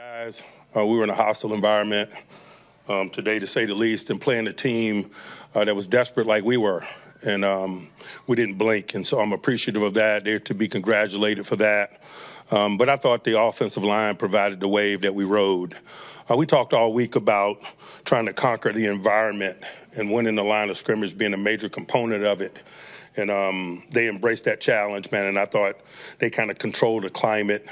Guys, we were in a hostile environment today, to say the least, and playing a team that was desperate like we were. And we didn't blink, and so I'm appreciative of that. They're to be congratulated for that. But I thought the offensive line provided the wave that we rode. We talked all week about trying to conquer the environment and winning the line of scrimmage being a major component of it. And they embraced that challenge, man, and I thought they kind of controlled the climate,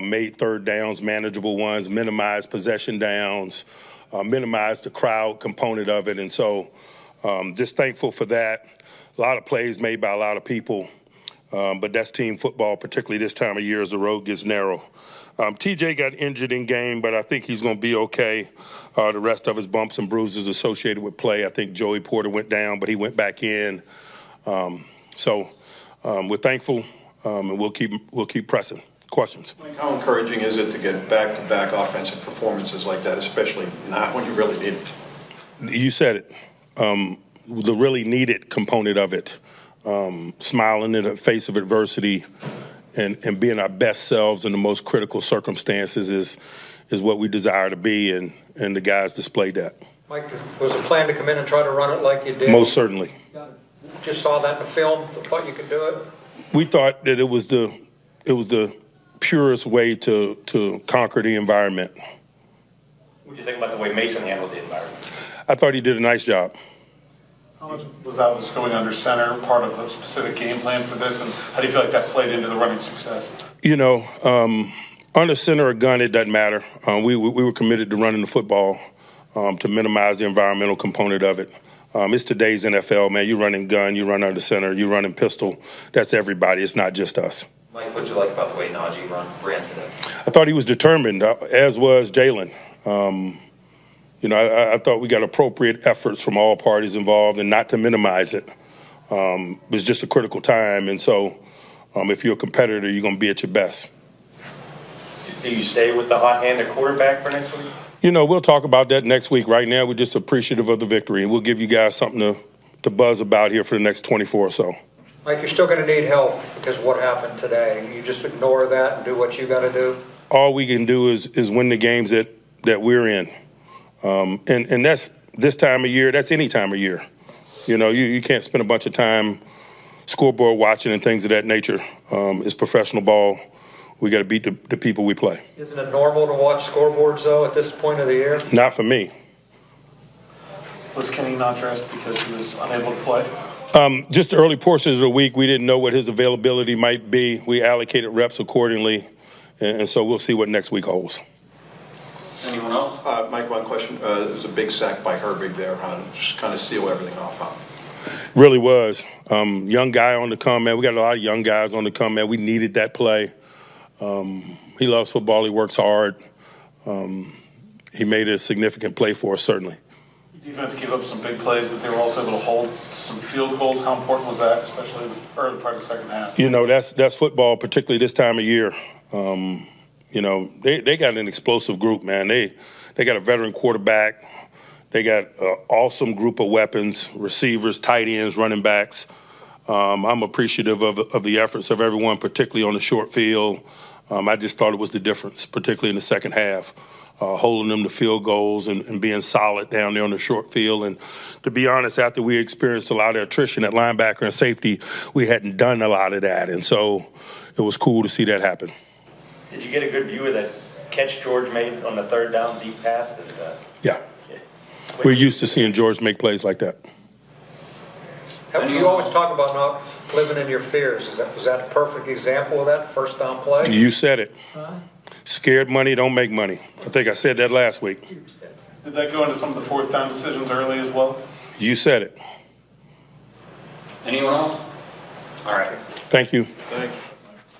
made third downs manageable ones, minimized possession downs, minimized the crowd component of it. And so just thankful for that. A lot of plays made by a lot of people, but that's team football, particularly this time of year as the road gets narrow. TJ got injured in game, but I think he's going to be okay. The rest of his bumps and bruises associated with play. I think Joey Porter went down, but he went back in. So we're thankful, and we'll keep pressing. Questions? Mike, how encouraging is it to get back-to-back offensive performances like that, especially now when you really need it? You said it. The really needed component of it, smiling in the face of adversity and being our best selves in the most critical circumstances is what we desire to be, and the guys displayed that. Mike, was the plan to come in and try to run it like you did? Most certainly. Just saw that in the film, thought you could do it? We thought that it was the purest way to conquer the environment. What do you think about the way Mason handled the environment? I thought he did a nice job. How much was going under center part of a specific game plan for this, and how do you feel like that played into the running success? You know, under center or gun, it doesn't matter. We were committed to running the football to minimize the environmental component of it. It's today's NFL, man. You running gun, you run under center, you running pistol. That's everybody. It's not just us. Mike, what did you like about the way Najee ran today? I thought he was determined, as was Jalen. I thought we got appropriate efforts from all parties involved, and not to minimize it. It was just a critical time, and so if you're a competitor, you're going to be at your best. Do you stay with the hot-handed quarterback for next week? You know, we'll talk about that next week. Right now, we're just appreciative of the victory, and we'll give you guys something to buzz about here for the next 24 or so. Mike, you're still going to need help because of what happened today. You just ignore that and do what you got to do? All we can do is win the games that we're in. And that's this time of year. That's any time of year. You know, you can't spend a bunch of time scoreboard watching and things of that nature. It's professional ball. We got to beat the people we play. Isn't it normal to watch scoreboards, though, at this point of the year? Not for me. Was Kenny not dressed because he was unable to play? Just the early portions of the week, we didn't know what his availability might be. We allocated reps accordingly, and so we'll see what next week holds. Anyone else? Mike, one question. There was a big sack by Herbig there, just kind of seal everything off, huh? Really was. Young guy on the come, man. We got a lot of young guys on the come, man. We needed that play. He loves football. He works hard. He made a significant play for us, certainly. Defense gave up some big plays, but they were also able to hold some field goals. How important was that, especially in the early part of the second half? You know, that's football, particularly this time of year. You know, they got an explosive group, man. They got a veteran quarterback. They got an awesome group of weapons, receivers, tight ends, running backs. I'm appreciative of the efforts of everyone, particularly on the short field. I just thought it was the difference, particularly in the second half, holding them to field goals and being solid down there on the short field. And to be honest, after we experienced a lot of attrition at linebacker and safety, we hadn't done a lot of that. And so it was cool to see that happen. Did you get a good view of that catch George made on the third down deep pass? Yeah. We're used to seeing George make plays like that. You always talk about not living in your fears. Was that a perfect example of that first down play? You said it. Scared money don't make money. I think I said that last week. Did that go into some of the fourth down decisions early as well? You said it. Anyone else? All right. Thank you. Thanks.